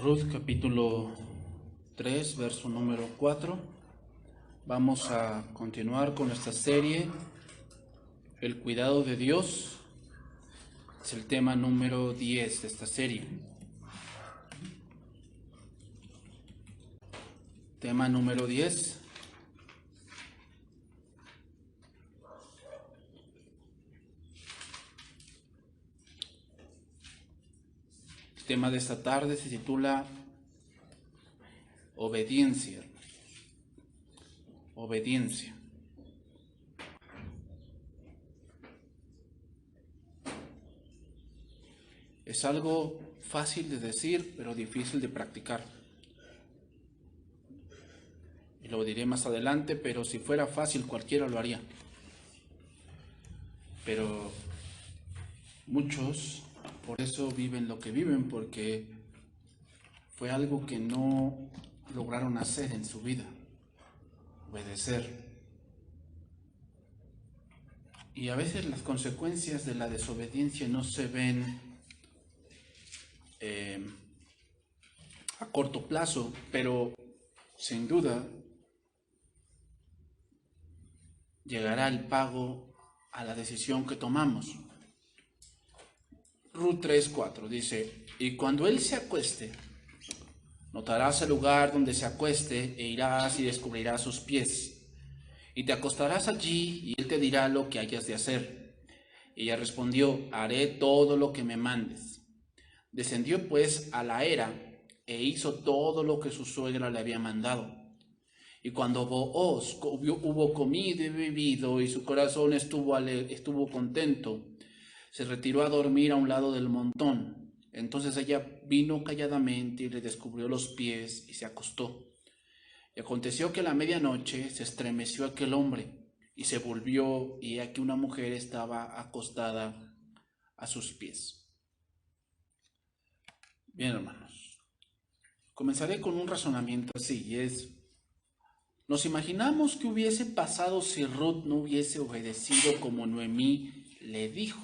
Ruth capítulo 3, verso número 4. Vamos a continuar con esta serie. El cuidado de Dios es el tema número 10 de esta serie. Tema número 10. El tema de esta tarde se titula Obediencia. Obediencia. Es algo fácil de decir, pero difícil de practicar. Y lo diré más adelante, pero si fuera fácil cualquiera lo haría. Pero muchos por eso viven lo que viven, porque fue algo que no lograron hacer en su vida, obedecer. Y a veces las consecuencias de la desobediencia no se ven a corto plazo, pero sin duda llegará el pago a la decisión que tomamos. Ruth 3:4 dice: y cuando él se acueste, notarás el lugar donde se acueste e irás y descubrirás sus pies. Y te acostarás allí y él te dirá lo que hayas de hacer. Ella respondió: haré todo lo que me mandes. Descendió pues a la era e hizo todo lo que su suegra le había mandado. Y cuando Booz hubo comido y bebido y su corazón estuvo contento, se retiró a dormir a un lado del montón. Entonces ella vino calladamente y le descubrió los pies y se acostó. Y aconteció que a la medianoche se estremeció aquel hombre y se volvió, y aquí una mujer estaba acostada a sus pies. Bien, hermanos, comenzaré con un razonamiento así, y es: ¿nos imaginamos qué hubiese pasado si Ruth no hubiese obedecido como Noemí le dijo?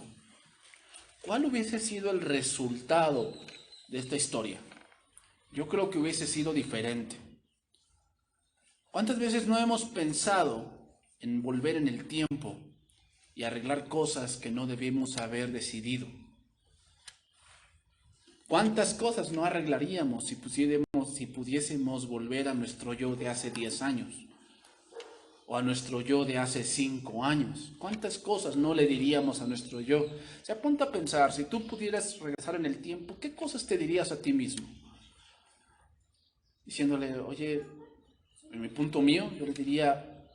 ¿Cuál hubiese sido el resultado de esta historia? Yo creo que hubiese sido diferente. ¿Cuántas veces no hemos pensado en volver en el tiempo y arreglar cosas que no debimos haber decidido? ¿Cuántas cosas no arreglaríamos si pudiésemos volver a nuestro yo de hace 10 años? O a nuestro yo de hace 5 años. ¿Cuántas cosas no le diríamos a nuestro yo? Se apunta a pensar, si tú pudieras regresar en el tiempo, ¿qué cosas te dirías a ti mismo? Diciéndole: oye, en mi punto mío, yo le diría: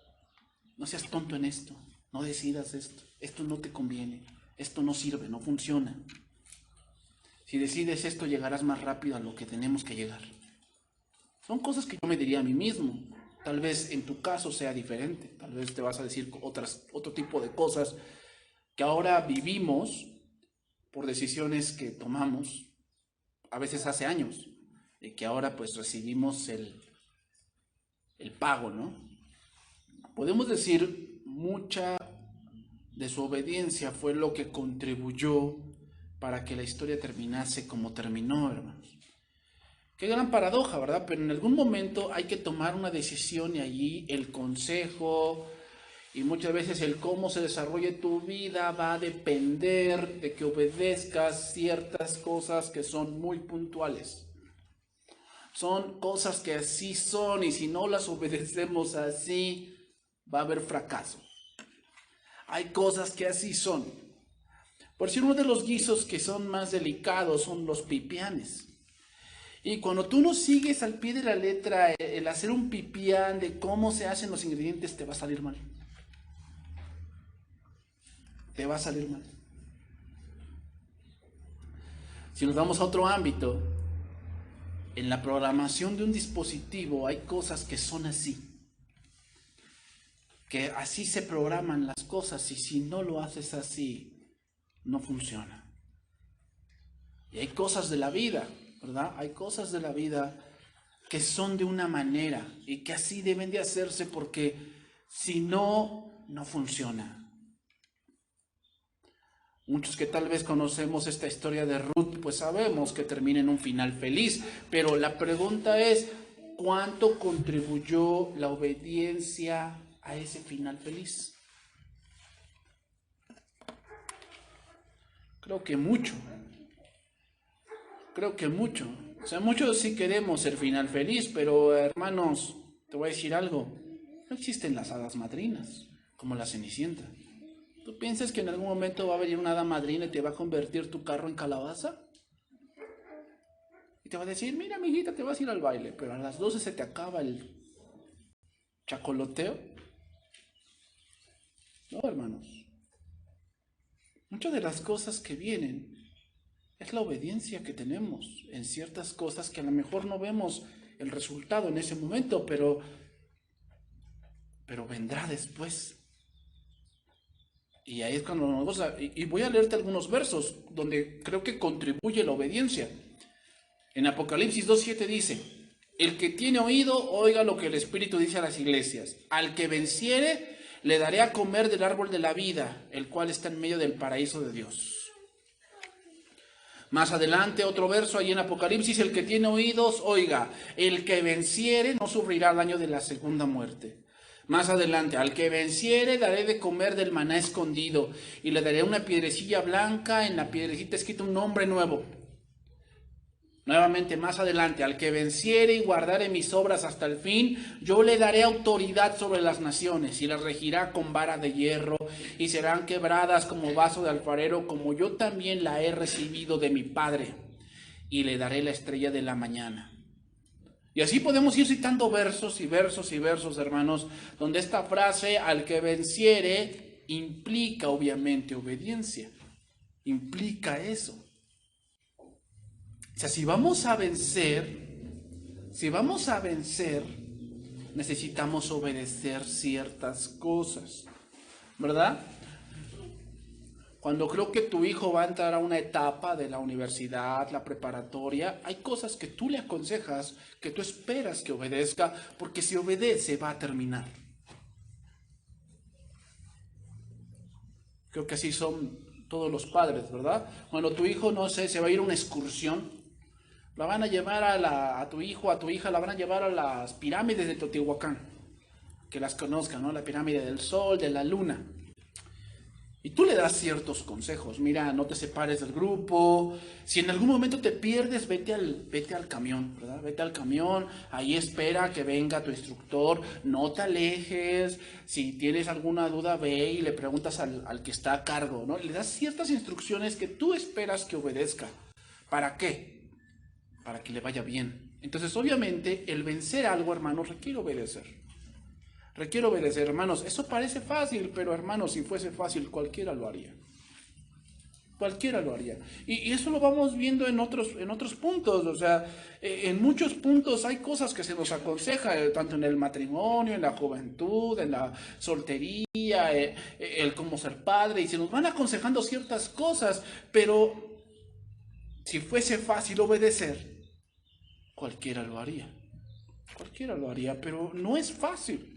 no seas tonto en esto, no decidas esto no te conviene, esto no sirve, no funciona. Si decides esto, llegarás más rápido a lo que tenemos que llegar. Son cosas que yo me diría a mí mismo. Tal vez en tu caso sea diferente, tal vez te vas a decir otro tipo de cosas que ahora vivimos por decisiones que tomamos, a veces hace años, y que ahora pues recibimos el pago, ¿no? Podemos decir, mucha desobediencia fue lo que contribuyó para que la historia terminase como terminó, hermanos. Qué gran paradoja, ¿verdad? Pero en algún momento hay que tomar una decisión, y allí el consejo y muchas veces el cómo se desarrolle tu vida va a depender de que obedezcas ciertas cosas que son muy puntuales. Son cosas que así son, y si no las obedecemos así, va a haber fracaso. Hay cosas que así son. Por si uno de los guisos que son más delicados son los pipianes. Y cuando tú no sigues al pie de la letra el hacer un pipián de cómo se hacen los ingredientes, te va a salir mal. Te va a salir mal. Si nos vamos a otro ámbito, en la programación de un dispositivo hay cosas que son así. Que así se programan las cosas, y si no lo haces así, no funciona. Y hay cosas de la vida, ¿verdad? Hay cosas de la vida que son de una manera y que así deben de hacerse, porque si no, no funciona. Muchos que tal vez conocemos esta historia de Ruth, pues sabemos que termina en un final feliz, pero la pregunta es, ¿cuánto contribuyó la obediencia a ese final feliz? Creo que mucho. O sea, muchos sí queremos el final feliz, pero hermanos, te voy a decir algo, no existen las hadas madrinas, como la Cenicienta. ¿Tú piensas que en algún momento va a venir una hada madrina y te va a convertir tu carro en calabaza? Y te va a decir, mira, mijita, te vas a ir al baile, pero a las 12 se te acaba el chacoloteo. No, hermanos. Muchas de las cosas que vienen es la obediencia que tenemos en ciertas cosas que a lo mejor no vemos el resultado en ese momento, pero vendrá después. Y ahí es cuando nos vamos y voy a leerte algunos versos donde creo que contribuye la obediencia. En Apocalipsis 2:7 dice, el que tiene oído, oiga lo que el Espíritu dice a las iglesias. Al que venciere, le daré a comer del árbol de la vida, el cual está en medio del paraíso de Dios. Más adelante, otro verso ahí en Apocalipsis, el que tiene oídos, oiga, el que venciere no sufrirá daño de la segunda muerte. Más adelante, al que venciere daré de comer del maná escondido y le daré una piedrecilla blanca, en la piedrecita escrito un nombre nuevo. Nuevamente, más adelante, al que venciere y guardare mis obras hasta el fin, yo le daré autoridad sobre las naciones y las regirá con vara de hierro y serán quebradas como vaso de alfarero, como yo también la he recibido de mi Padre, y le daré la estrella de la mañana. Y así podemos ir citando versos y versos y versos, hermanos, donde esta frase, al que venciere, implica obviamente obediencia. Implica eso. O sea, si vamos a vencer, necesitamos obedecer ciertas cosas, ¿verdad? Cuando creo que tu hijo va a entrar a una etapa de la universidad, la preparatoria, hay cosas que tú le aconsejas, que tú esperas que obedezca, porque si obedece va a terminar. Creo que así son todos los padres, ¿verdad? Cuando tu hijo, no sé, se va a ir a una excursión, la van a llevar a tu hijo, a tu hija, la van a llevar a las pirámides de Teotihuacán, que las conozcan, ¿no? La pirámide del Sol, de la Luna. Y tú le das ciertos consejos, mira, no te separes del grupo, si en algún momento te pierdes, vete al camión, ¿verdad? Vete al camión, ahí espera que venga tu instructor, no te alejes, si tienes alguna duda ve y le preguntas al que está a cargo, ¿no? Le das ciertas instrucciones que tú esperas que obedezca. ¿Para qué? Para que le vaya bien. Entonces, obviamente, el vencer algo, hermanos, requiere obedecer. Requiero obedecer, hermanos. Eso parece fácil, pero hermanos, si fuese fácil, cualquiera lo haría. Cualquiera lo haría. Y eso lo vamos viendo en otros puntos. O sea, en muchos puntos hay cosas que se nos aconseja, tanto en el matrimonio, en la juventud, en la soltería, el cómo ser padre, y se nos van aconsejando ciertas cosas, pero si fuese fácil obedecer, cualquiera lo haría. Cualquiera lo haría, pero no es fácil.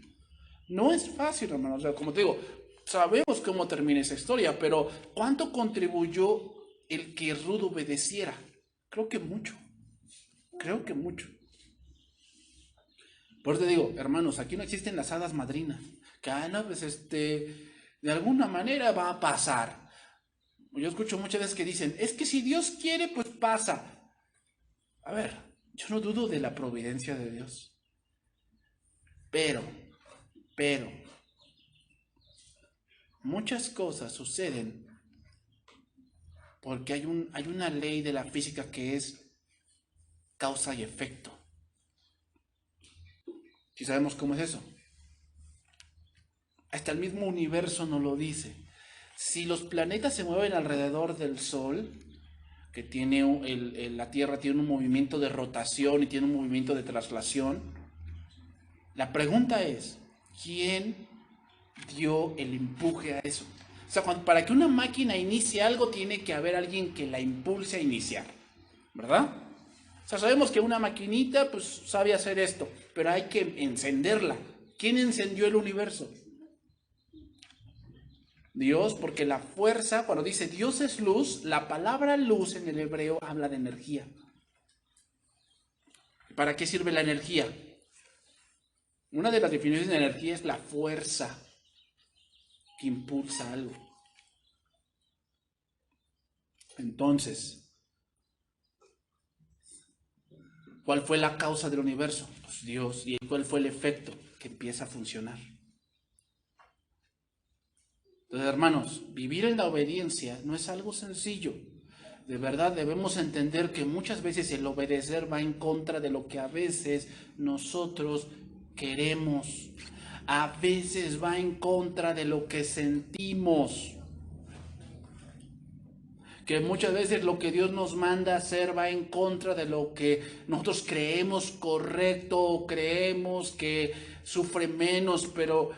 No es fácil, hermanos. O sea, como te digo, sabemos cómo termina esa historia, pero ¿cuánto contribuyó el que Ruth obedeciera? Creo que mucho. Creo que mucho. Por eso te digo, hermanos, aquí no existen las hadas madrinas. Que, no, pues de alguna manera va a pasar. Yo escucho muchas veces que dicen, es que si Dios quiere, pues pasa. A ver, yo no dudo de la providencia de Dios. Pero muchas cosas suceden porque hay una ley de la física que es causa y efecto. ¿Sí sabemos cómo es eso? Hasta el mismo universo nos lo dice. Si los planetas se mueven alrededor del Sol, que tiene la Tierra tiene un movimiento de rotación y tiene un movimiento de traslación, la pregunta es, ¿quién dio el empuje a eso? O sea, para que una máquina inicie algo, tiene que haber alguien que la impulse a iniciar, ¿verdad? O sea, sabemos que una maquinita, pues, sabe hacer esto, pero hay que encenderla. ¿Quién encendió el universo? Dios, porque la fuerza, cuando dice Dios es luz, la palabra luz en el hebreo habla de energía. ¿Para qué sirve la energía? Una de las definiciones de energía es la fuerza que impulsa algo. Entonces, ¿cuál fue la causa del universo? Pues Dios. ¿Y cuál fue el efecto? Que empieza a funcionar. Entonces, hermanos, vivir en la obediencia no es algo sencillo. De verdad debemos entender que muchas veces el obedecer va en contra de lo que a veces nosotros queremos. A veces va en contra de lo que sentimos. Que muchas veces lo que Dios nos manda a hacer va en contra de lo que nosotros creemos correcto o creemos que sufre menos, pero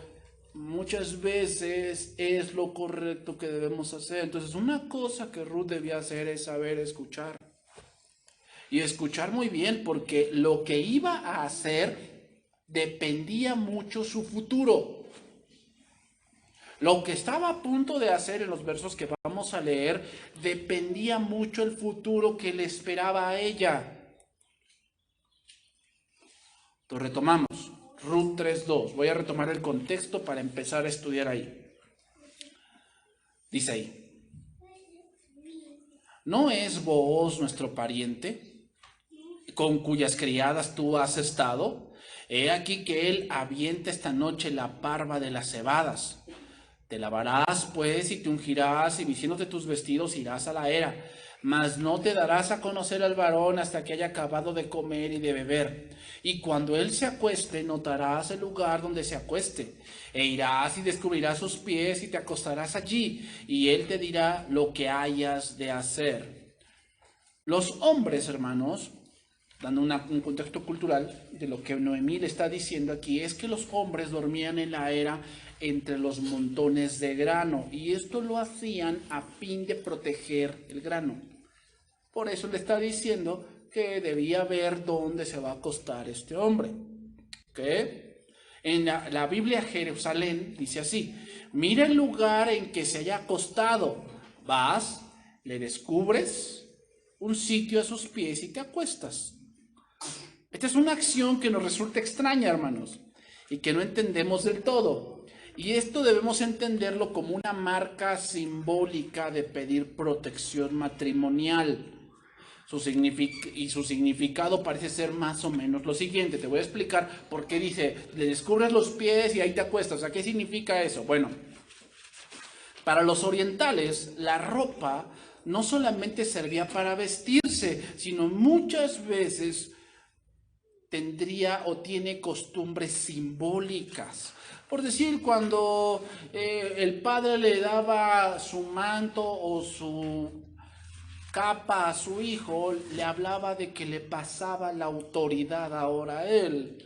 muchas veces es lo correcto que debemos hacer. Entonces, una cosa que Ruth debía hacer es saber escuchar. Y escuchar muy bien, porque lo que iba a hacer dependía mucho su futuro. Lo que estaba a punto de hacer en los versos que vamos a leer dependía mucho el futuro que le esperaba a ella. Entonces retomamos, Ruth 3:2. Voy a retomar el contexto para empezar a estudiar ahí. Dice ahí: ¿no es Booz nuestro pariente, con cuyas criadas tú has estado? He aquí que él avienta esta noche la parva de las cebadas. Te lavarás, pues, y te ungirás, y vistiéndote tus vestidos irás a la era. Mas no te darás a conocer al varón hasta que haya acabado de comer y de beber. Y cuando él se acueste, notarás el lugar donde se acueste. E irás y descubrirás sus pies y te acostarás allí. Y él te dirá lo que hayas de hacer. Los hombres, hermanos, dando un contexto cultural de lo que Noemí le está diciendo aquí, es que los hombres dormían en la era entre los montones de grano, y esto lo hacían a fin de proteger el grano. Por eso le está diciendo que debía ver dónde se va a acostar este hombre. ¿Okay? En la Biblia Jerusalén dice así: mira el lugar en que se haya acostado, vas, le descubres un sitio a sus pies y te acuestas. Esta es una acción que nos resulta extraña, hermanos, y que no entendemos del todo. Y esto debemos entenderlo como una marca simbólica de pedir protección matrimonial. Su significado parece ser más o menos lo siguiente. Te voy a explicar por qué dice, le descubres los pies y ahí te acuestas. O sea, ¿qué significa eso? Bueno, para los orientales, la ropa no solamente servía para vestirse, sino muchas veces tendría o tiene costumbres simbólicas. Por decir, cuando el padre le daba su manto o su capa a su hijo, le hablaba de que le pasaba la autoridad ahora a él,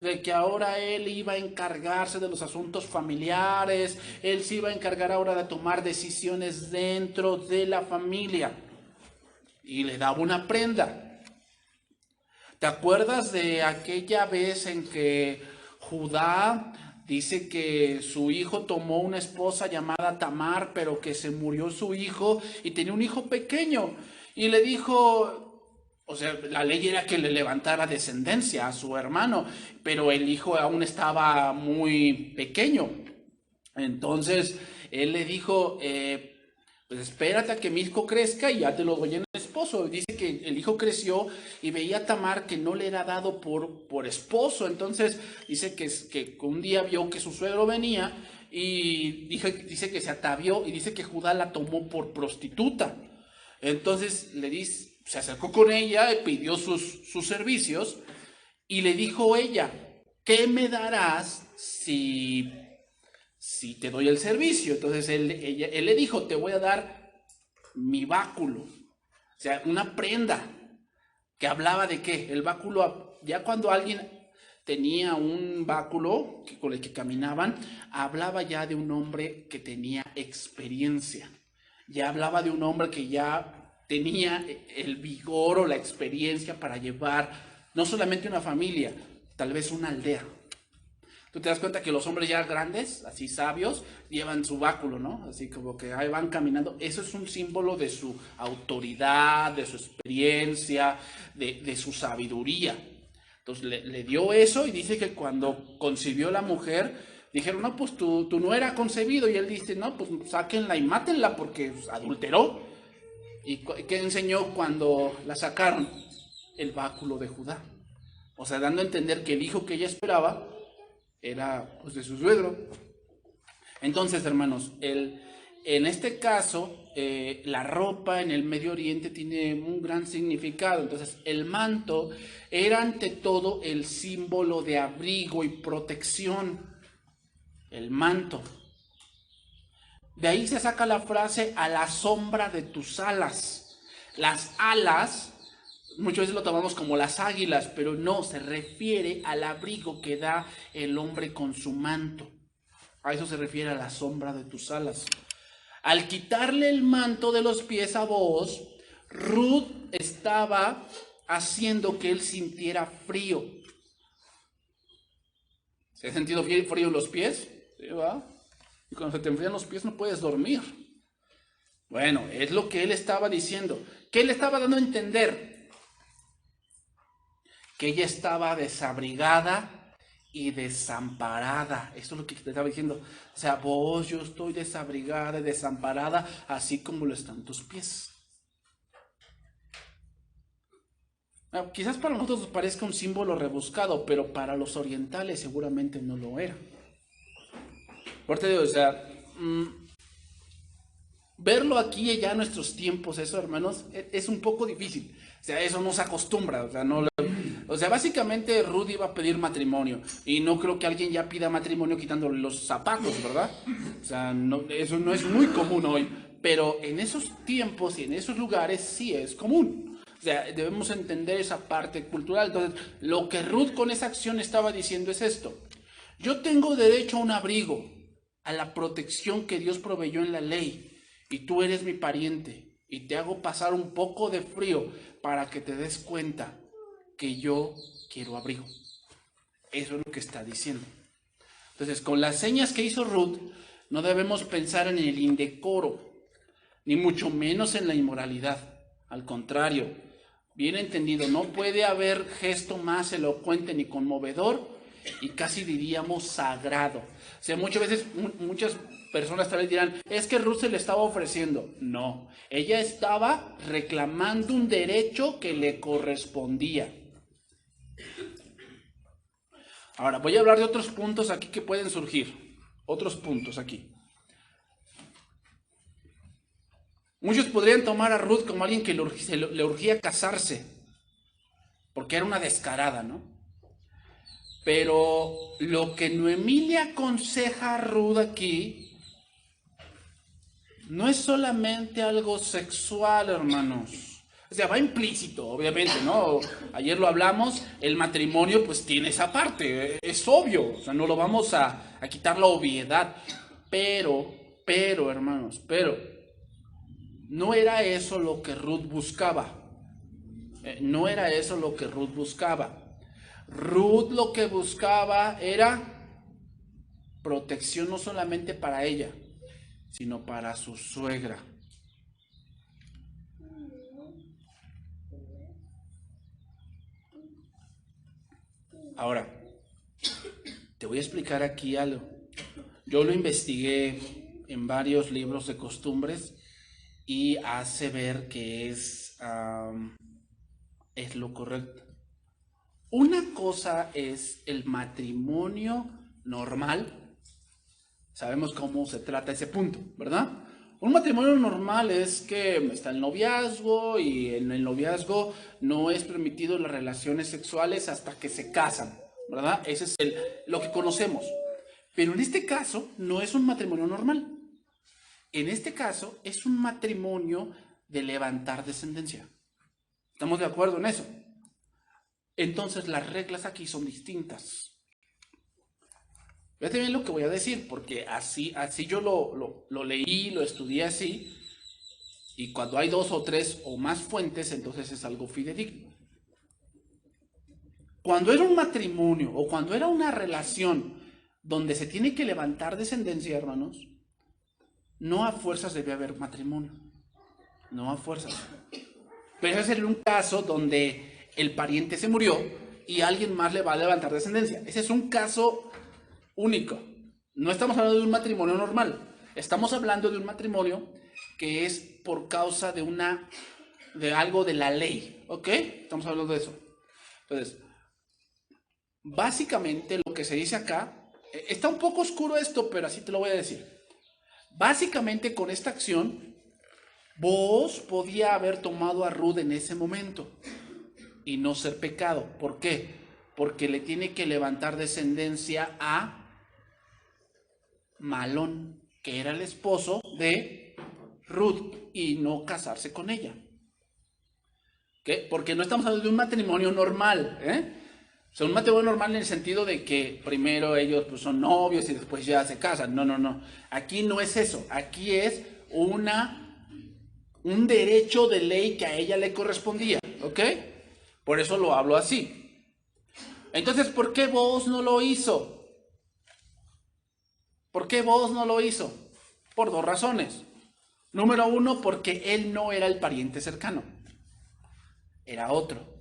de que ahora él iba a encargarse de los asuntos familiares, él se iba a encargar ahora de tomar decisiones dentro de la familia, y le daba una prenda. ¿Te acuerdas de aquella vez en que Judá dice que su hijo tomó una esposa llamada Tamar, pero que se murió su hijo y tenía un hijo pequeño? Y le dijo, o sea, la ley era que le levantara descendencia a su hermano, pero el hijo aún estaba muy pequeño. Entonces, él le dijo, pues espérate a que mi hijo crezca y ya te lo doy en esposo. Dice que el hijo creció y veía a Tamar que no le era dado por esposo. Entonces dice que un día vio que su suegro venía y dice que se atavió y dice que Judá la tomó por prostituta. Entonces se acercó con ella y pidió sus servicios y le dijo ella, ¿qué me darás si te doy el servicio? Entonces él le dijo, te voy a dar mi báculo. O sea, una prenda que hablaba de qué. El báculo, ya cuando alguien tenía un báculo con el que caminaban, hablaba ya de un hombre que tenía experiencia. Ya hablaba de un hombre que ya tenía el vigor o la experiencia para llevar no solamente una familia, tal vez una aldea. Tú te das cuenta que los hombres ya grandes, así sabios, llevan su báculo, ¿no? Así como que ahí van caminando. Eso es un símbolo de su autoridad, de su experiencia, de su sabiduría. Entonces le dio eso y dice que cuando concibió la mujer, dijeron, no, pues tú no era concebido. Y él dice, no, pues sáquenla y mátenla porque adulteró. ¿Y qué enseñó cuando la sacaron? El báculo de Judá. O sea, dando a entender que el hijo que ella esperaba era pues de su suegro. Entonces, hermanos, en este caso, la ropa en el Medio Oriente tiene un gran significado. Entonces, el manto era ante todo el símbolo de abrigo y protección. El manto. De ahí se saca la frase a la sombra de tus alas. Las alas muchas veces lo tomamos como las águilas, pero no, se refiere al abrigo que da el hombre con su manto. A eso se refiere a la sombra de tus alas. Al quitarle el manto de los pies a Booz, Ruth estaba haciendo que él sintiera frío. ¿Se ha sentido frío en los pies? ¿Sí, va? Y cuando se te enfrían los pies no puedes dormir. Bueno, es lo que él estaba diciendo. ¿Qué le estaba dando a entender? Que ella estaba desabrigada y desamparada. Esto es lo que te estaba diciendo. O sea, vos, yo estoy desabrigada y desamparada, así como lo están tus pies. Bueno, quizás para nosotros parezca un símbolo rebuscado, pero para los orientales seguramente no lo era. Por te digo, o sea, verlo aquí ya en nuestros tiempos, eso, hermanos, es un poco difícil. O sea, eso no se acostumbra, o sea, básicamente Ruth iba a pedir matrimonio y no creo que alguien ya pida matrimonio quitándole los zapatos, ¿verdad? O sea, no, eso no es muy común hoy, pero en esos tiempos y en esos lugares sí es común. O sea, debemos entender esa parte cultural. Entonces, lo que Ruth con esa acción estaba diciendo es esto: yo tengo derecho a un abrigo, a la protección que Dios proveyó en la ley, y tú eres mi pariente. Y te hago pasar un poco de frío para que te des cuenta que yo quiero abrigo. Eso es lo que está diciendo. Entonces, con las señas que hizo Ruth, no debemos pensar en el indecoro, ni mucho menos en la inmoralidad. Al contrario, bien entendido, no puede haber gesto más elocuente ni conmovedor y casi diríamos sagrado. O sea, muchas veces, muchas personas tal vez dirán, es que Ruth se le estaba ofreciendo. No, ella estaba reclamando un derecho que le correspondía. Ahora, voy a hablar de otros puntos aquí que pueden surgir. Otros puntos aquí. Muchos podrían tomar a Ruth como alguien que le urgía casarse, porque era una descarada, ¿no? Pero lo que Noemí le aconseja a Ruth aquí no es solamente algo sexual, hermanos. O sea, va implícito, obviamente, ¿no? Ayer lo hablamos, el matrimonio pues tiene esa parte, es obvio, o sea, no lo vamos a quitar la obviedad. Pero, hermanos, no era eso lo que Ruth buscaba. No era eso lo que Ruth buscaba. Ruth lo que buscaba era protección no solamente para ella, sino para su suegra. Ahora, te voy a explicar aquí algo. Yo lo investigué en varios libros de costumbres y hace ver que es lo correcto. Una cosa es el matrimonio normal. Sabemos cómo se trata ese punto, ¿verdad? Un matrimonio normal es que está el noviazgo y en el noviazgo no es permitido las relaciones sexuales hasta que se casan, ¿verdad? Ese es lo que conocemos. Pero en este caso no es un matrimonio normal. En este caso es un matrimonio de levantar descendencia. ¿Estamos de acuerdo en eso? Entonces las reglas aquí son distintas. Fíjate bien lo que voy a decir, porque así yo lo leí, lo estudié así, y cuando hay 2 o 3 o más fuentes, entonces es algo fidedigno. Cuando era un matrimonio o cuando era una relación donde se tiene que levantar descendencia, hermanos, no a fuerzas debe haber matrimonio. No a fuerzas. Pero ese sería un caso donde el pariente se murió y alguien más le va a levantar descendencia. Ese es un caso único. No estamos hablando de un matrimonio normal. Estamos hablando de un matrimonio que es por causa de algo de la ley. ¿Ok? Estamos hablando de eso. Entonces, básicamente lo que se dice acá, está un poco oscuro esto, pero así te lo voy a decir. Básicamente con esta acción, Booz podía haber tomado a Ruth en ese momento y no ser pecado. ¿Por qué? Porque le tiene que levantar descendencia a Malón, que era el esposo de Ruth, y no casarse con ella. ¿Qué? Porque no estamos hablando de un matrimonio normal, ¿eh? O sea, un matrimonio normal en el sentido de que primero ellos pues, son novios y después ya se casan. No, no, no. Aquí no es eso. Aquí es un derecho de ley que a ella le correspondía. ¿Ok? Por eso lo hablo así. Entonces, ¿por qué Booz no lo hizo? ¿Por qué Booz no lo hizo? Por dos razones. Número uno, porque él no era el pariente cercano. Era otro.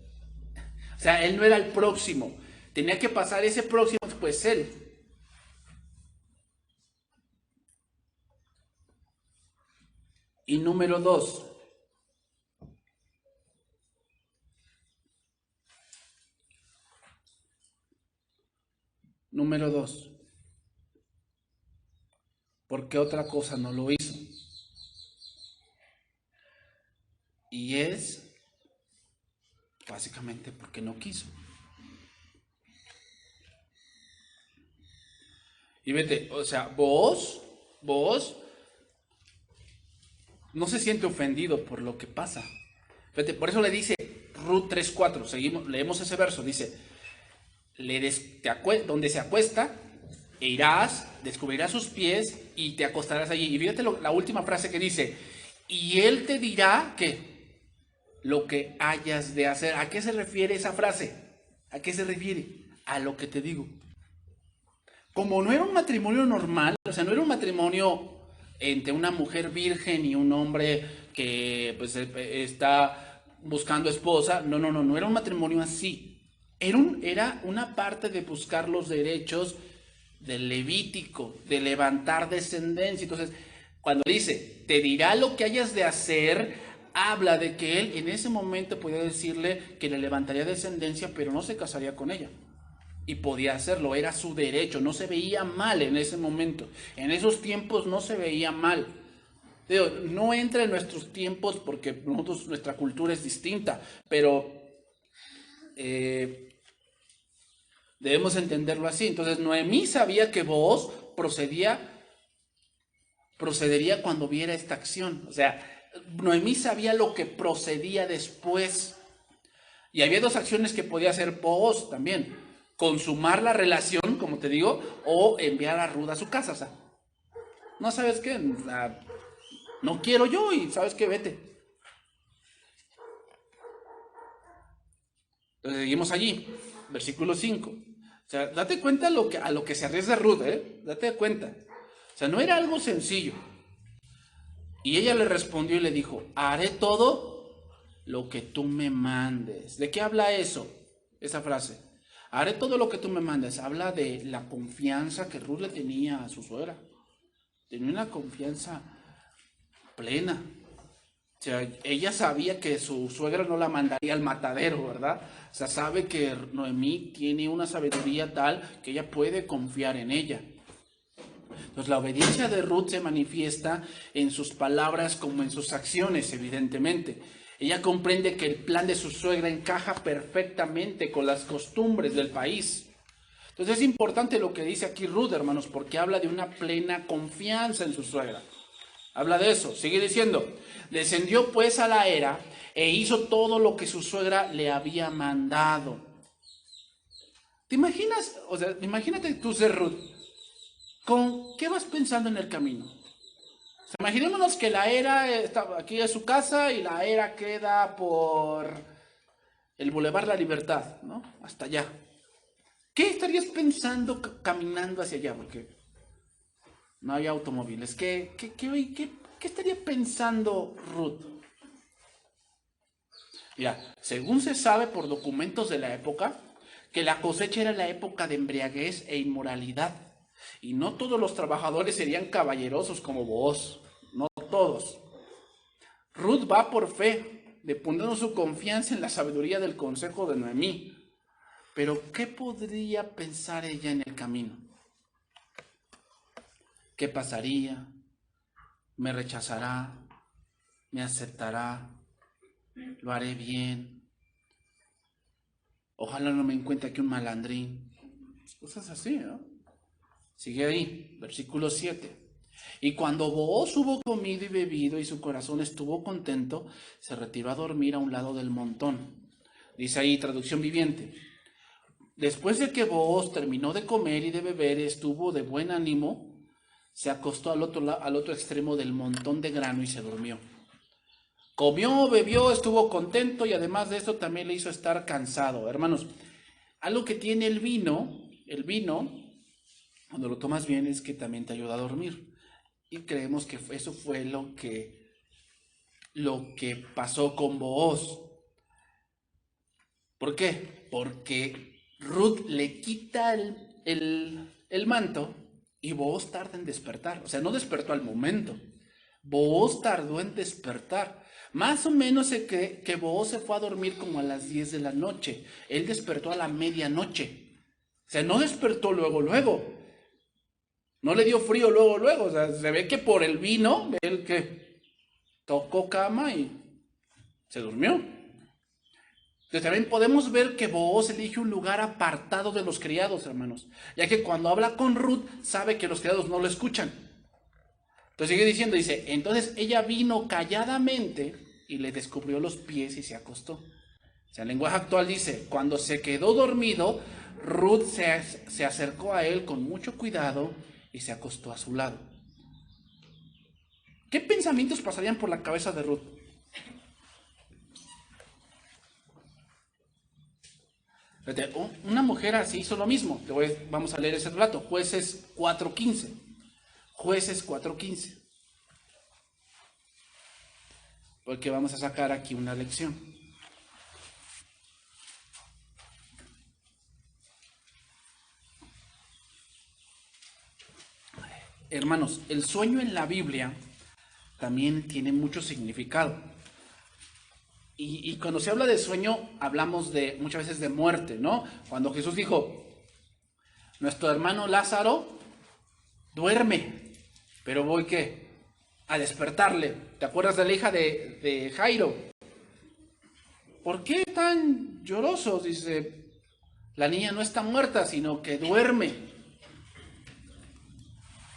O sea, él no era el próximo. Tenía que pasar ese próximo después él. Y número dos. Número dos. ¿Por qué otra cosa no lo hizo? Y es básicamente porque no quiso. Y vete, o sea, vos no se siente ofendido por lo que pasa. Fíjate, por eso le dice Ruth 3:4, seguimos, leemos ese verso, dice, donde se acuesta, e irás, descubrirás sus pies y te acostarás allí. Y fíjate la última frase que dice, y él te dirá que lo que hayas de hacer. ¿A qué se refiere esa frase? ¿A qué se refiere? A lo que te digo. Como no era un matrimonio normal, o sea, no era un matrimonio entre una mujer virgen y un hombre que pues está buscando esposa, no era un matrimonio así. Era una parte de buscar los derechos del Levítico, de levantar descendencia. Entonces, cuando dice, te dirá lo que hayas de hacer, habla de que él en ese momento podía decirle que le levantaría descendencia, pero no se casaría con ella. Y podía hacerlo, era su derecho, no se veía mal en ese momento. En esos tiempos no se veía mal. No entra en nuestros tiempos porque nuestra cultura es distinta, pero debemos entenderlo así. Entonces Noemí sabía que Booz procedería cuando viera esta acción. O sea, Noemí sabía lo que procedía después. Y había dos acciones que podía hacer Booz también. Consumar la relación, como te digo, o enviar a Ruth a su casa. O sea, no sabes qué, no quiero yo y sabes qué, vete. Entonces seguimos allí, versículo 5. O sea, date cuenta a lo que se arriesga Ruth, date cuenta. O sea, no era algo sencillo. Y ella le respondió y le dijo, haré todo lo que tú me mandes. ¿De qué habla eso? Esa frase. Haré todo lo que tú me mandes. Habla de la confianza que Ruth le tenía a su suegra. Tenía una confianza plena. O sea, ella sabía que su suegra no la mandaría al matadero, ¿verdad? O sea, sabe que Noemí tiene una sabiduría tal que ella puede confiar en ella. Entonces, la obediencia de Ruth se manifiesta en sus palabras como en sus acciones, evidentemente. Ella comprende que el plan de su suegra encaja perfectamente con las costumbres del país. Entonces es importante lo que dice aquí Ruth, hermanos, porque habla de una plena confianza en su suegra. Habla de eso, sigue diciendo, descendió pues a la era e hizo todo lo que su suegra le había mandado. ¿Te imaginas? O sea, imagínate tú ser Ruth. ¿Con qué vas pensando en el camino? O sea, imaginémonos que la era está aquí en su casa y la era queda por el Boulevard La Libertad, ¿no? Hasta allá. ¿Qué estarías pensando caminando hacia allá? Porque no había automóviles. ¿Qué estaría pensando Ruth? Mira, según se sabe por documentos de la época, que la cosecha era la época de embriaguez e inmoralidad. Y no todos los trabajadores serían caballerosos como vos. No todos. Ruth va por fe, poniendo su confianza en la sabiduría del consejo de Noemí. Pero ¿qué podría pensar ella en el camino? ¿Qué pasaría? ¿Me rechazará? ¿Me aceptará? ¿Lo haré bien? Ojalá no me encuentre aquí un malandrín. Cosas así, ¿no? Sigue ahí, versículo 7. Y cuando Booz hubo comido y bebido y su corazón estuvo contento, se retiró a dormir a un lado del montón. Dice ahí, traducción viviente. Después de que Booz terminó de comer y de beber, estuvo de buen ánimo, se acostó al otro extremo del montón de grano y se durmió. Comió, bebió, estuvo contento y además de esto también le hizo estar cansado. Hermanos, algo que tiene el vino, cuando lo tomas bien, es que también te ayuda a dormir. Y creemos que eso fue lo que pasó con Booz. ¿Por qué? Porque Ruth le quita el manto y Booz tarda en despertar. O sea, no despertó al momento. Booz tardó en despertar. Más o menos se cree que Booz se fue a dormir como a las 10 de la noche. Él despertó a la medianoche. O sea, no despertó luego. No le dio frío luego. O sea, se ve que por el vino, él que tocó cama y se durmió. Entonces también podemos ver que Booz elige un lugar apartado de los criados, hermanos. Ya que cuando habla con Ruth, sabe que los criados no lo escuchan. Entonces sigue diciendo, entonces ella vino calladamente y le descubrió los pies y se acostó. O sea, el lenguaje actual dice, cuando se quedó dormido, Ruth se acercó a él con mucho cuidado y se acostó a su lado. ¿Qué pensamientos pasarían por la cabeza de Ruth? Una mujer así hizo lo mismo. Vamos a leer ese relato, Jueces 4:15. Jueces 4:15. Porque vamos a sacar aquí una lección. Hermanos, el sueño en la Biblia también tiene mucho significado. Y cuando se habla de sueño, hablamos muchas veces de muerte, ¿no? Cuando Jesús dijo, nuestro hermano Lázaro duerme, pero voy ¿qué? A despertarle. ¿Te acuerdas de la hija de Jairo? ¿Por qué tan llorosos? Dice, la niña no está muerta, sino que duerme.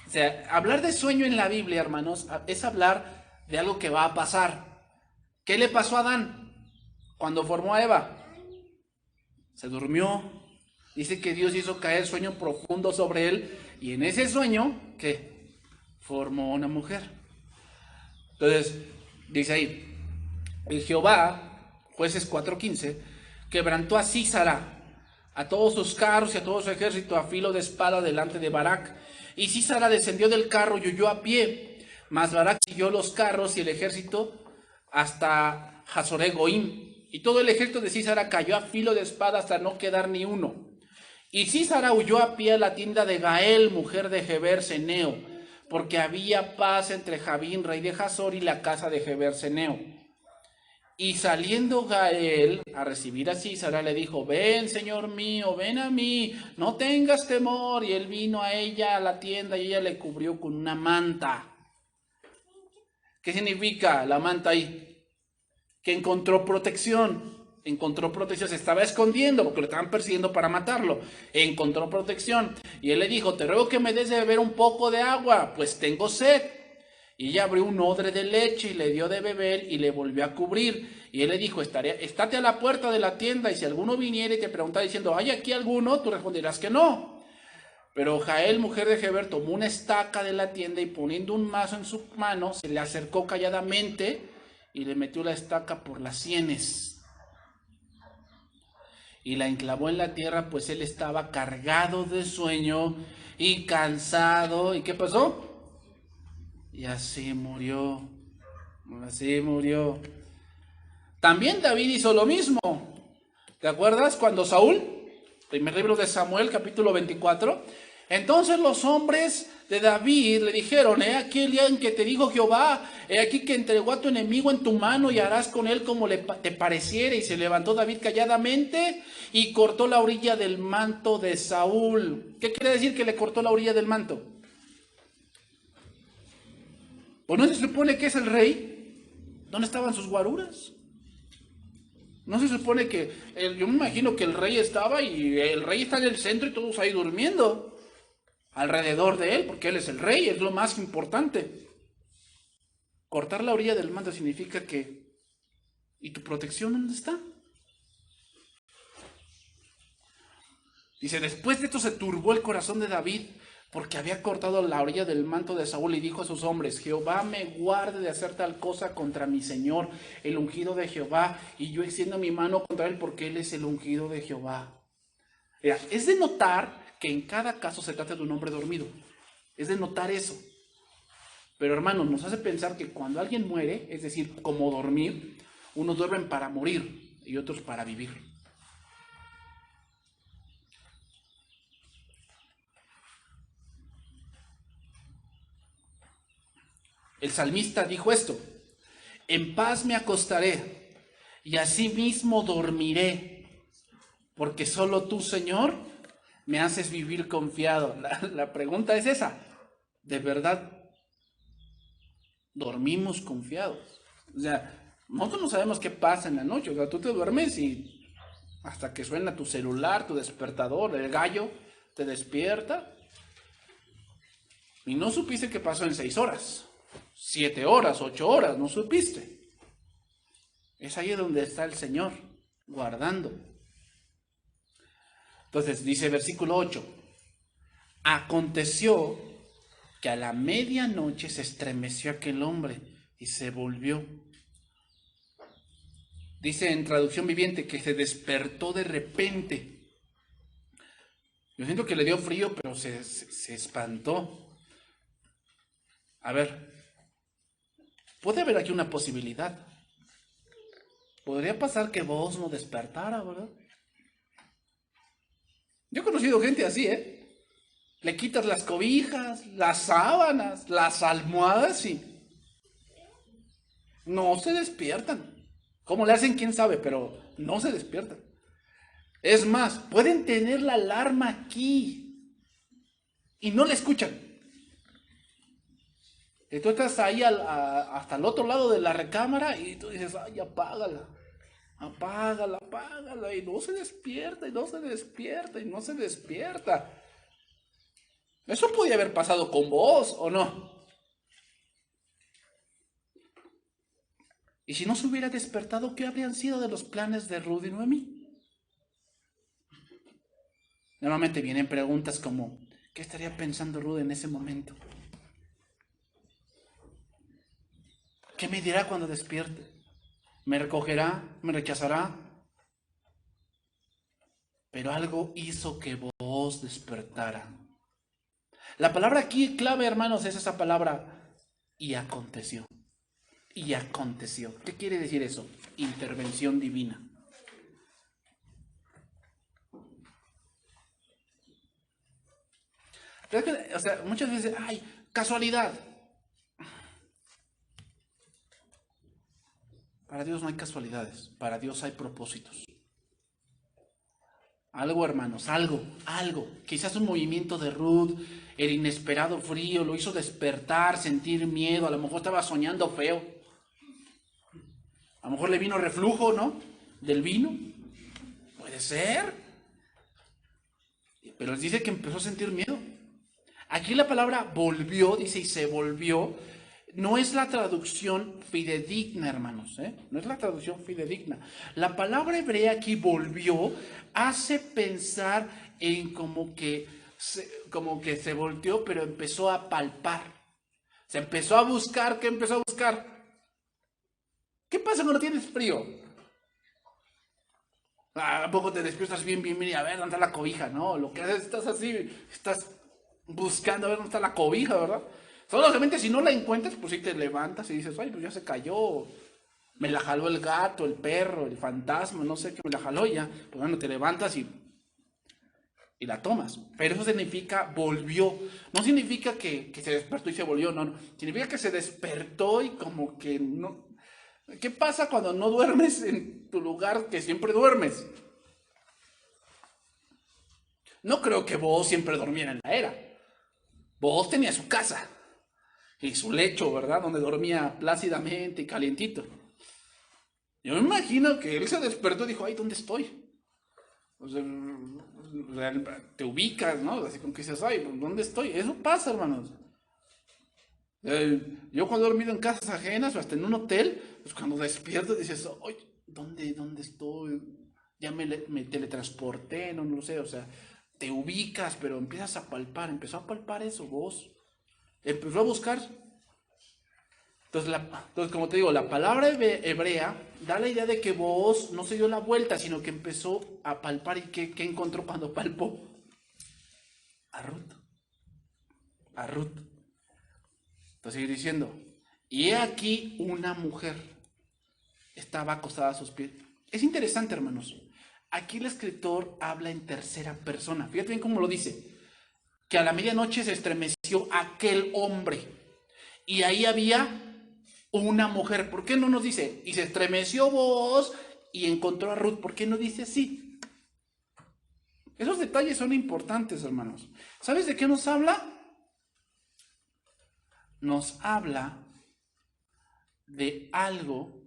O sea, hablar de sueño en la Biblia, hermanos, es hablar de algo que va a pasar. ¿Qué le pasó a Adán cuando formó a Eva? Se durmió. Dice que Dios hizo caer sueño profundo sobre él y en ese sueño, ¿qué? Formó una mujer. Entonces, dice ahí, el Jehová, Jueces 4:15, quebrantó a Sísara, a todos sus carros y a todo su ejército a filo de espada delante de Barak. Y Sísara descendió del carro y huyó a pie, mas Barak siguió los carros y el ejército hasta Hazoré Goim. Y todo el ejército de Sísara cayó a filo de espada hasta no quedar ni uno. Y Sísara huyó a pie a la tienda de Gael, mujer de Heber Seneo, porque había paz entre Jabín, rey de Hazor, y la casa de Heber Seneo. Y saliendo Gael a recibir a Sísara, le dijo, ven, señor mío, ven a mí, no tengas temor. Y él vino a ella a la tienda y ella le cubrió con una manta. ¿Qué significa la manta ahí? Que encontró protección. Se estaba escondiendo porque lo estaban persiguiendo para matarlo. Encontró protección. Y él le dijo, te ruego que me des de beber un poco de agua, pues tengo sed. Y ella abrió un odre de leche y le dio de beber y le volvió a cubrir. Y él le dijo, estate a la puerta de la tienda y si alguno viniere y te preguntara diciendo, ¿hay aquí alguno? Tú responderás que no. Pero Jael, mujer de Heber, tomó una estaca de la tienda y poniendo un mazo en su mano, se le acercó calladamente y le metió la estaca por las sienes. y la enclavó en la tierra, pues él estaba cargado de sueño y cansado. ¿Y qué pasó? Y así murió. Así murió. También David hizo lo mismo. ¿Te acuerdas cuando Saúl, primer libro de Samuel, capítulo 24, entonces los hombres de David le dijeron, aquí el día en que te dijo Jehová, aquí que entregó a tu enemigo en tu mano y harás con él como te pareciere? Y se levantó David calladamente y cortó la orilla del manto de Saúl. ¿Qué quiere decir que le cortó la orilla del manto? Pues no se supone que es el rey. ¿Dónde estaban sus guaruras? No se supone que, yo me imagino que el rey estaba y el rey está en el centro y todos ahí durmiendo alrededor de él, porque él es el rey, es lo más importante. Cortar la orilla del manto significa que, ¿y tu protección dónde está? Dice, después de esto se turbó el corazón de David, porque había cortado la orilla del manto de Saúl, y dijo a sus hombres, Jehová me guarde de hacer tal cosa contra mi señor, el ungido de Jehová, y yo extiendo mi mano contra él, porque él es el ungido de Jehová. Mira, es de notar que en cada caso se trata de un hombre dormido. Es de notar eso. Pero hermanos, nos hace pensar que cuando alguien muere, es decir, como dormir, unos duermen para morir y otros para vivir. El salmista dijo esto, en paz me acostaré y asimismo dormiré, porque solo tú, Señor, me haces vivir confiado. La pregunta es esa, ¿de verdad dormimos confiados? O sea, nosotros no sabemos qué pasa en la noche, o sea, tú te duermes y hasta que suena tu celular, tu despertador, el gallo te despierta y no supiste qué pasó en 6 horas. 7 horas, 8 horas, no supiste. Es ahí donde está el Señor, guardando. Entonces dice versículo 8, aconteció que a la medianoche se estremeció aquel hombre y se volvió. Dice en traducción viviente que se despertó de repente. Yo siento que le dio frío, pero se espantó. A ver, puede haber aquí una posibilidad. Podría pasar que vos no despertara, ¿verdad? Yo he conocido gente así, Le quitas las cobijas, las sábanas, las almohadas y no se despiertan. ¿Cómo le hacen? ¿Quién sabe? Pero no se despiertan. Es más, pueden tener la alarma aquí y no la escuchan. Y tú estás ahí hasta el otro lado de la recámara y tú dices, ay, apágala, apágala, apágala. Y no se despierta, y no se despierta, y no se despierta. Eso podía haber pasado con vos, ¿o no? Y si no se hubiera despertado, ¿qué habrían sido de los planes de Ruth y Noemí? Normalmente vienen preguntas como, ¿qué estaría pensando Ruth en ese momento? ¿Qué me dirá cuando despierte? ¿Me recogerá? ¿Me rechazará? Pero algo hizo que vos despertara. La palabra aquí clave, hermanos, es esa palabra, y aconteció. Y aconteció. ¿Qué quiere decir eso? Intervención divina. O sea, muchas veces, ay, casualidad. Para Dios no hay casualidades, para Dios hay propósitos. Algo, hermanos, algo. Quizás un movimiento de Ruth, el inesperado frío, lo hizo despertar, sentir miedo, a lo mejor estaba soñando feo. A lo mejor le vino reflujo, ¿no? Del vino. Puede ser. Pero les dice que empezó a sentir miedo. Aquí la palabra volvió, dice, y se volvió. No es la traducción fidedigna, hermanos, No es la traducción fidedigna. La palabra hebrea aquí volvió, hace pensar en como que se volteó, pero empezó a palpar. Se empezó a buscar, ¿qué empezó a buscar? ¿Qué pasa cuando tienes frío? ¿A poco te despiertas bien, y a ver dónde está la cobija? No, lo que haces, estás así, estás buscando a ver dónde está la cobija, ¿verdad? Solamente si no la encuentras, pues sí te levantas y dices, ay, pues ya se cayó, me la jaló el gato, el perro, el fantasma, no sé qué me la jaló y ya. Pues bueno, te levantas y la tomas. Pero eso significa volvió. No significa que se despertó y se volvió, no, no. Significa que se despertó y como que no. ¿Qué pasa cuando no duermes en tu lugar que siempre duermes? No creo que vos siempre dormiera en la era. Vos tenía su casa y su lecho, ¿verdad? Donde dormía plácidamente y calientito. Yo me imagino que él se despertó y dijo, ay, ¿dónde estoy? O sea, te ubicas, ¿no? Así como que dices, ay, ¿dónde estoy? Eso pasa, hermanos. Yo cuando he dormido en casas ajenas o hasta en un hotel, pues cuando despierto dices, oye, ¿dónde estoy? Ya me teletransporté, no lo sé, o sea, te ubicas, pero empiezas a palpar, empezó a palpar eso, vos. Empezó a buscar. Entonces, como te digo, la palabra hebrea da la idea de que vos no se dio la vuelta, sino que empezó a palpar. ¿Y qué encontró cuando palpó? A Ruth. A Ruth. Entonces sigue diciendo, y he aquí una mujer estaba acostada a sus pies. Es interesante, hermanos. Aquí el escritor habla en tercera persona. Fíjate bien cómo lo dice. Que a la medianoche se estremeció aquel hombre. Y ahí había una mujer. ¿Por qué no nos dice? Y se estremeció vos y encontró a Ruth. ¿Por qué no dice así? Esos detalles son importantes, hermanos. ¿Sabes de qué nos habla? Nos habla de algo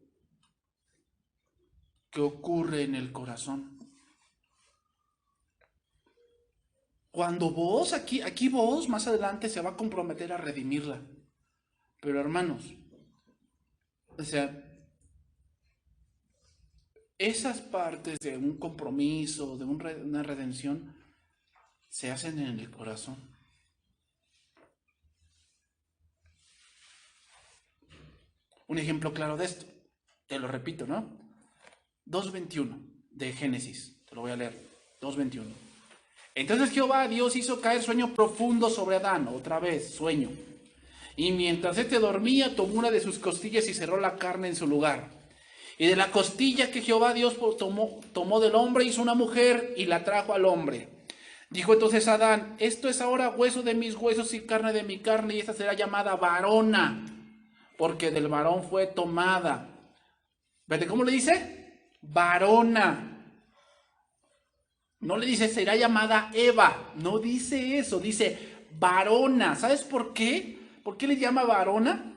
que ocurre en el corazón. Cuando vos, aquí vos, más adelante se va a comprometer a redimirla. Pero hermanos, o sea, esas partes de un compromiso, de una redención, se hacen en el corazón. Un ejemplo claro de esto, te lo repito, ¿no? 2:21 de Génesis, te lo voy a leer, 2:21. Entonces Jehová Dios hizo caer sueño profundo sobre Adán, otra vez, sueño. Y mientras éste dormía, tomó una de sus costillas y cerró la carne en su lugar. Y de la costilla que Jehová Dios tomó del hombre, hizo una mujer y la trajo al hombre. Dijo entonces Adán, esto es ahora hueso de mis huesos y carne de mi carne, y esta será llamada varona, porque del varón fue tomada. ¿Vete cómo le dice? Varona. No le dice será llamada Eva, no dice eso, dice varona. ¿Sabes por qué? ¿Por qué le llama varona?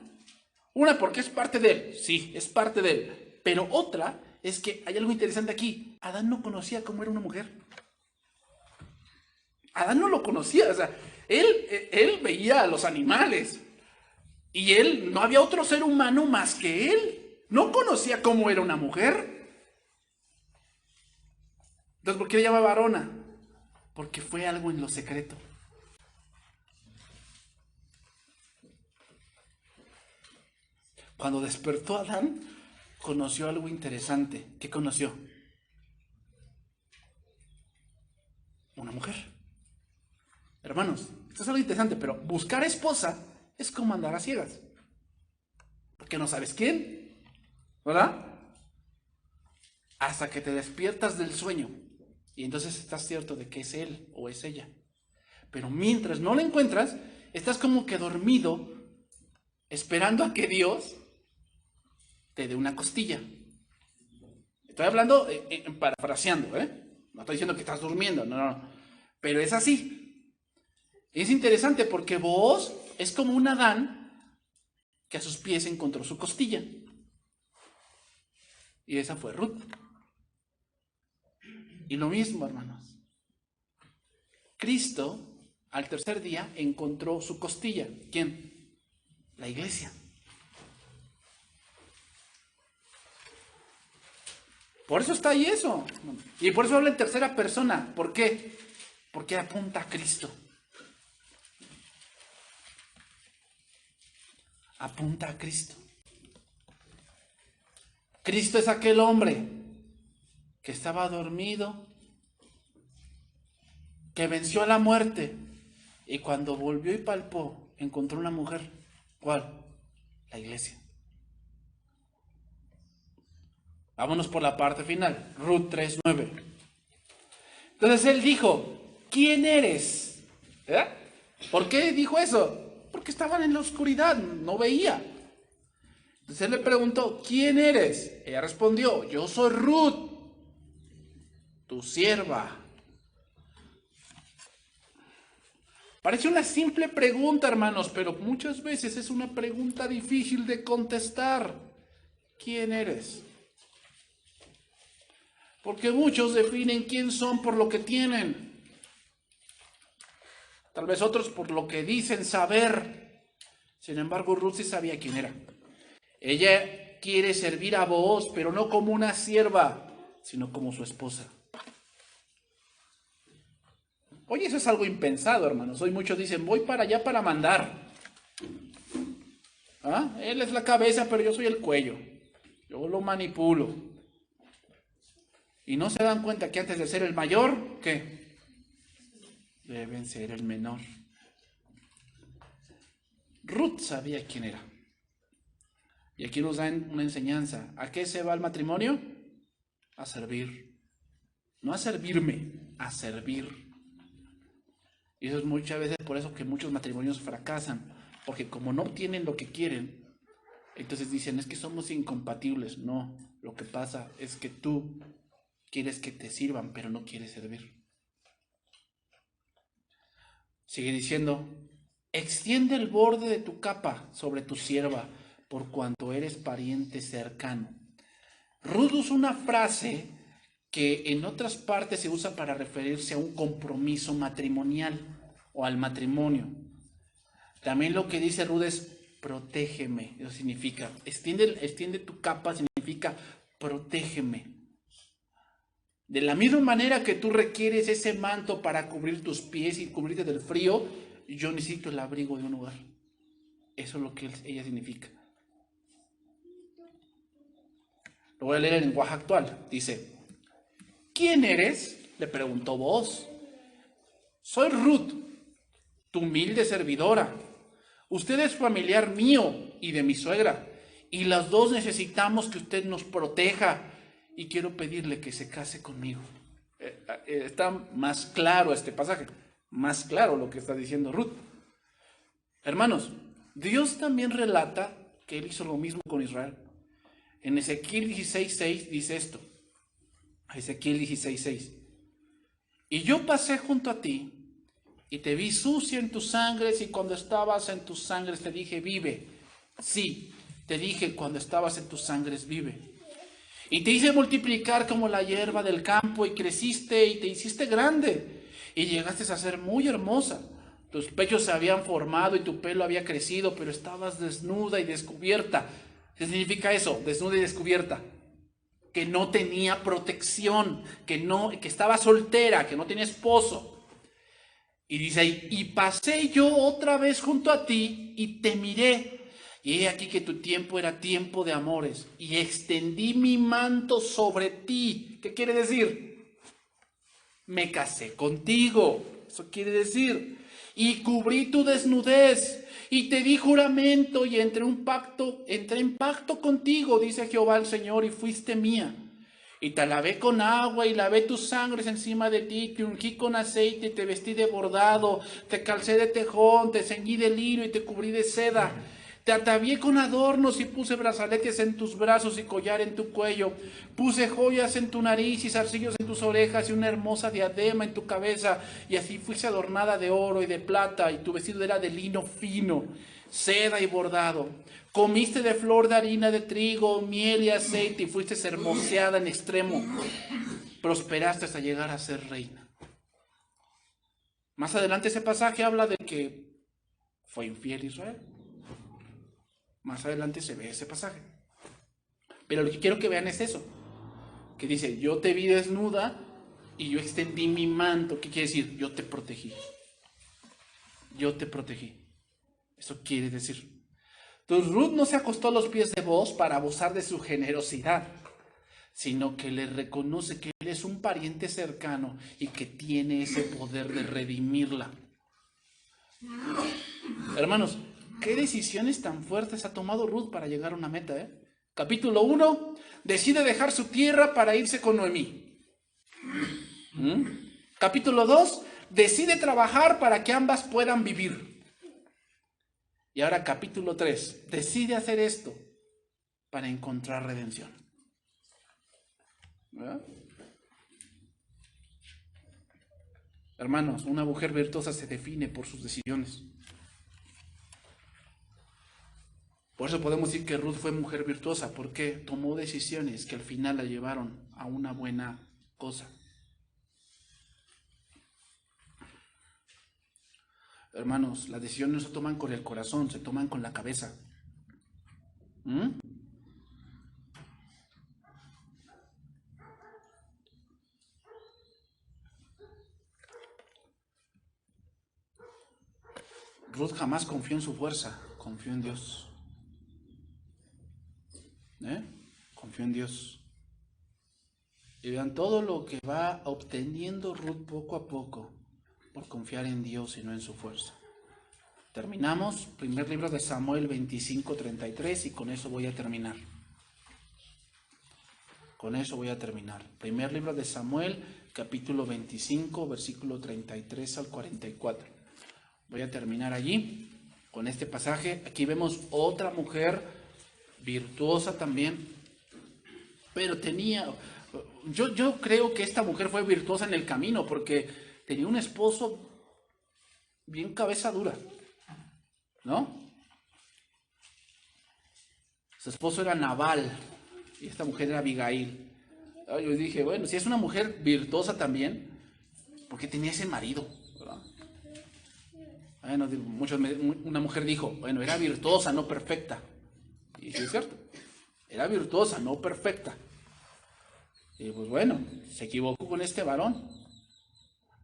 Una, porque es parte de él, sí, es parte de él. Pero otra es que hay algo interesante aquí. Adán no conocía cómo era una mujer. Adán no lo conocía, o sea, él veía a los animales y él no había otro ser humano más que él. No conocía cómo era una mujer. Entonces, ¿por qué le llama varona? Porque fue algo en lo secreto. Cuando despertó Adán, conoció algo interesante. ¿Qué conoció? Una mujer. Hermanos, esto es algo interesante, pero buscar esposa es como andar a ciegas. Porque no sabes quién, ¿verdad? Hasta que te despiertas del sueño. Y entonces estás cierto de que es él o es ella. Pero mientras no la encuentras, estás como que dormido, esperando a que Dios te dé una costilla. Estoy hablando, parafraseando, ¿eh? No estoy diciendo que estás durmiendo, no. Pero es así. Es interesante porque vos es como un Adán que a sus pies encontró su costilla. Y esa fue Ruth. Y lo mismo, hermanos. Cristo, al tercer día, encontró su costilla. ¿Quién? La iglesia. Por eso está ahí eso. Y por eso habla en tercera persona. ¿Por qué? Porque apunta a Cristo. Apunta a Cristo. Cristo es aquel hombre que estaba dormido, que venció a la muerte, y cuando volvió y palpó, encontró una mujer. ¿Cuál? La iglesia. Vámonos por la parte final, Ruth 3:9. Entonces él dijo, ¿quién eres? ¿Por qué dijo eso? Porque estaban en la oscuridad, no veía. Entonces él le preguntó, ¿quién eres? Ella respondió, yo soy Ruth, tu sierva. Parece una simple pregunta, hermanos, pero muchas veces es una pregunta difícil de contestar. ¿Quién eres? Porque muchos definen quién son por lo que tienen. Tal vez otros por lo que dicen saber. Sin embargo, Ruth sí sabía quién era. Ella quiere servir a Booz, pero no como una sierva, sino como su esposa. Oye, eso es algo impensado, hermanos. Hoy muchos dicen, voy para allá para mandar. Él es la cabeza, pero yo soy el cuello. Yo lo manipulo. Y no se dan cuenta que antes de ser el mayor, ¿qué? Deben ser el menor. Ruth sabía quién era. Y aquí nos dan una enseñanza. ¿A qué se va el matrimonio? A servir. No a servirme, a servir. Y eso es muchas veces por eso que muchos matrimonios fracasan. Porque como no obtienen lo que quieren, entonces dicen, es que somos incompatibles. No, lo que pasa es que tú quieres que te sirvan, pero no quieres servir. Sigue diciendo, extiende el borde de tu capa sobre tu sierva, por cuanto eres pariente cercano. Ruth usa una frase que en otras partes se usa para referirse a un compromiso matrimonial o al matrimonio. También lo que dice Ruth es, protégeme. Eso significa, extiende tu capa, significa, protégeme. De la misma manera que tú requieres ese manto para cubrir tus pies y cubrirte del frío, yo necesito el abrigo de un hogar. Eso es lo que ella significa. Lo voy a leer en lenguaje actual. Dice, ¿quién eres? Le preguntó Booz. Soy Ruth, tu humilde servidora. Usted es familiar mío y de mi suegra, y las dos necesitamos que usted nos proteja, y quiero pedirle que se case conmigo. Está más claro este pasaje, más claro lo que está diciendo Ruth. Hermanos, Dios también relata que Él hizo lo mismo con Israel. En Ezequiel 16:6 dice esto. Ezequiel 16:6. Y yo pasé junto a ti y te vi sucia en tus sangres, y cuando estabas en tus sangres te dije, vive. Sí, te dije, cuando estabas en tus sangres, vive. Y te hice multiplicar como la hierba del campo, y creciste y te hiciste grande, y llegaste a ser muy hermosa. Tus pechos se habían formado y tu pelo había crecido, pero estabas desnuda y descubierta. ¿Qué significa eso? Desnuda y descubierta. Que no tenía protección, que estaba soltera, que no tenía esposo. Y dice ahí, y pasé yo otra vez junto a ti y te miré. Y he aquí que tu tiempo era tiempo de amores, y extendí mi manto sobre ti. ¿Qué quiere decir? Me casé contigo. Eso quiere decir. Y cubrí tu desnudez, y te di juramento, y entré en pacto contigo, dice Jehová el Señor, y fuiste mía. Y te lavé con agua, y lavé tus sangres encima de ti, te ungí con aceite, y te vestí de bordado, te calcé de tejón, te ceñí de lino, y te cubrí de seda. Te atavié con adornos, y puse brazaletes en tus brazos y collar en tu cuello. Puse joyas en tu nariz y zarcillos en tus orejas y una hermosa diadema en tu cabeza. Y así fuiste adornada de oro y de plata, y tu vestido era de lino fino, seda y bordado. Comiste de flor de harina de trigo, miel y aceite, y fuiste hermoseada en extremo. Prosperaste hasta llegar a ser reina. Más adelante ese pasaje habla de que fue infiel Israel. Más adelante se ve ese pasaje. Pero lo que quiero que vean es eso. Que dice, yo te vi desnuda y yo extendí mi manto. ¿Qué quiere decir? Yo te protegí. Yo te protegí. Eso quiere decir. Entonces Ruth no se acostó a los pies de Booz para abusar de su generosidad, sino que le reconoce que él es un pariente cercano y que tiene ese poder de redimirla. Hermanos, ¿qué decisiones tan fuertes ha tomado Ruth para llegar a una meta? Capítulo 1, decide dejar su tierra para irse con Noemí. Capítulo 2, decide trabajar para que ambas puedan vivir. Y ahora capítulo 3, decide hacer esto para encontrar redención. ¿Verdad? Hermanos, una mujer virtuosa se define por sus decisiones. Por eso podemos decir que Ruth fue mujer virtuosa, porque tomó decisiones que al final la llevaron a una buena cosa. Hermanos, las decisiones no se toman con el corazón, se toman con la cabeza. Ruth jamás confió en su fuerza, confió en Dios. Confió en Dios. Y vean todo lo que va obteniendo Ruth poco a poco por confiar en Dios y no en su fuerza. Terminamos, primer libro de Samuel 25:33, y con eso voy a terminar. Primer libro de Samuel, capítulo 25, versículo 33 al 44. Voy a terminar allí, con este pasaje. Aquí vemos otra mujer virtuosa también, pero yo creo que esta mujer fue virtuosa en el camino, porque tenía un esposo bien cabeza dura, ¿no? Su esposo era Nabal y esta mujer era Abigail. Yo dije, bueno, si es una mujer virtuosa también, ¿por qué tenía ese marido? ¿Verdad? Bueno, una mujer dijo, bueno, era virtuosa, no perfecta. Y sí es cierto, era virtuosa, no perfecta. Y pues bueno, se equivocó con este varón.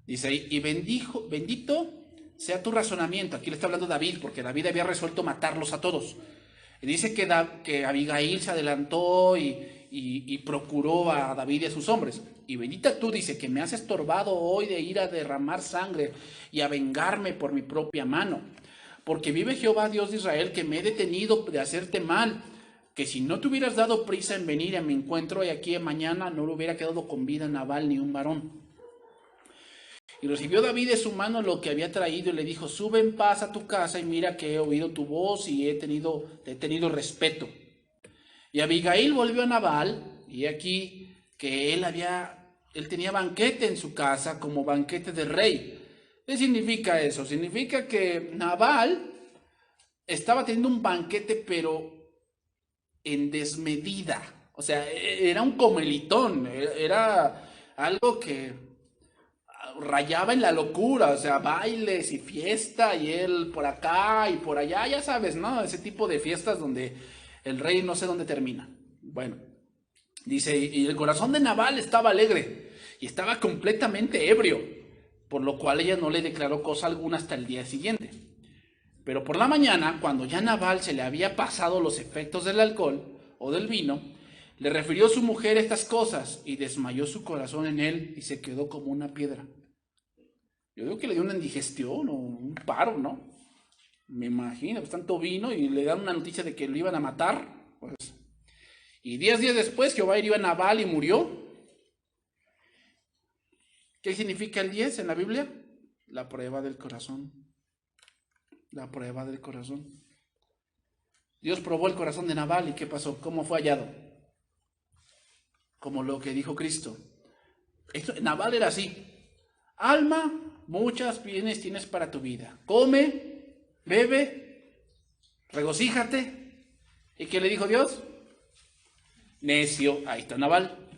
Dice, y bendito sea tu razonamiento. Aquí le está hablando David, porque David había resuelto matarlos a todos. Y dice que Abigail se adelantó y procuró a David y a sus hombres. Y bendita tú, dice, que me has estorbado hoy de ir a derramar sangre y a vengarme por mi propia mano. Porque vive Jehová, Dios de Israel, que me he detenido de hacerte mal, que si no te hubieras dado prisa en venir a mi encuentro, y aquí mañana no le hubiera quedado con vida Nabal ni un varón. Y recibió David de su mano lo que había traído y le dijo, sube en paz a tu casa y mira que he oído tu voz y he tenido respeto. Y Abigail volvió a Nabal, y aquí que él tenía banquete en su casa como banquete de rey. ¿Qué significa eso? Significa que Nabal estaba teniendo un banquete, pero en desmedida. O sea, era un comelitón, era algo que rayaba en la locura, o sea, bailes y fiesta, y él por acá y por allá, ya sabes, ¿no? Ese tipo de fiestas donde el rey no sé dónde termina. Bueno, dice, y el corazón de Nabal estaba alegre, y estaba completamente ebrio, por lo cual ella no le declaró cosa alguna hasta el día siguiente. Pero por la mañana, cuando ya Nabal se le había pasado los efectos del alcohol o del vino, le refirió a su mujer estas cosas, y desmayó su corazón en él, y se quedó como una piedra. Yo digo que le dio una indigestión o un paro, ¿no? Me imagino, pues tanto vino y le dan una noticia de que lo iban a matar. Pues. Y 10 días después Jehová hirió a Nabal y murió. ¿Qué significa el 10 en la Biblia? La prueba del corazón. La prueba del corazón. Dios probó el corazón de Nabal, ¿y qué pasó? ¿Cómo fue hallado? Como lo que dijo Cristo. Nabal era así. Alma, muchas bienes tienes para tu vida. Come, bebe, regocíjate. ¿Y qué le dijo Dios? Necio, ahí está Nabal.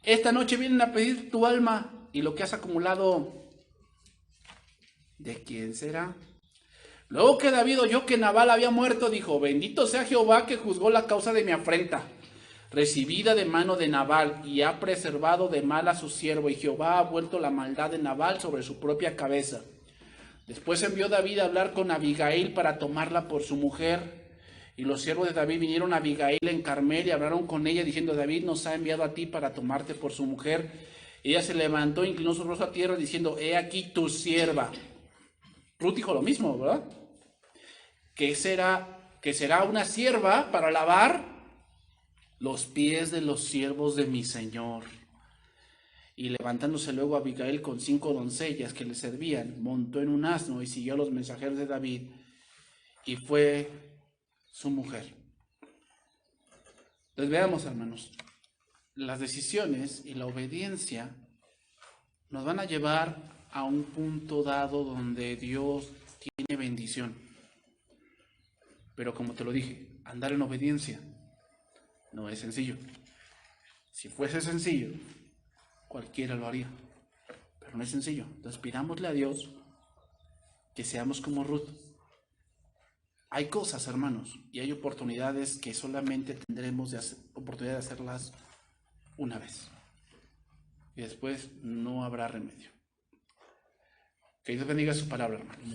Esta noche vienen a pedir tu alma, y lo que has acumulado, ¿de quién será? Luego que David oyó que Nabal había muerto, dijo, bendito sea Jehová que juzgó la causa de mi afrenta, recibida de mano de Nabal, y ha preservado de mal a su siervo, y Jehová ha vuelto la maldad de Nabal sobre su propia cabeza. Después envió David a hablar con Abigail para tomarla por su mujer, Y los siervos de David vinieron a Abigail en Carmel y hablaron con ella diciendo: David nos ha enviado a ti para tomarte por su mujer. Y ella se levantó, inclinó su rostro a tierra diciendo: he aquí tu sierva. Ruth dijo lo mismo, ¿verdad? Que será una sierva para lavar los pies de los siervos de mi señor. Y levantándose luego Abigail con 5 doncellas que le servían, montó en un asno y siguió a los mensajeros de David, y fue su mujer. Entonces veamos, hermanos, las decisiones y la obediencia nos van a llevar a un punto dado donde Dios tiene bendición. Pero como te lo dije, andar en obediencia no es sencillo. Si fuese sencillo, cualquiera lo haría, pero no es sencillo. Entonces pidámosle a Dios que seamos como Ruth. Hay cosas, hermanos, y hay oportunidades que solamente tendremos oportunidad de hacerlas una vez. Y después no habrá remedio. Que Dios bendiga su palabra, hermanos.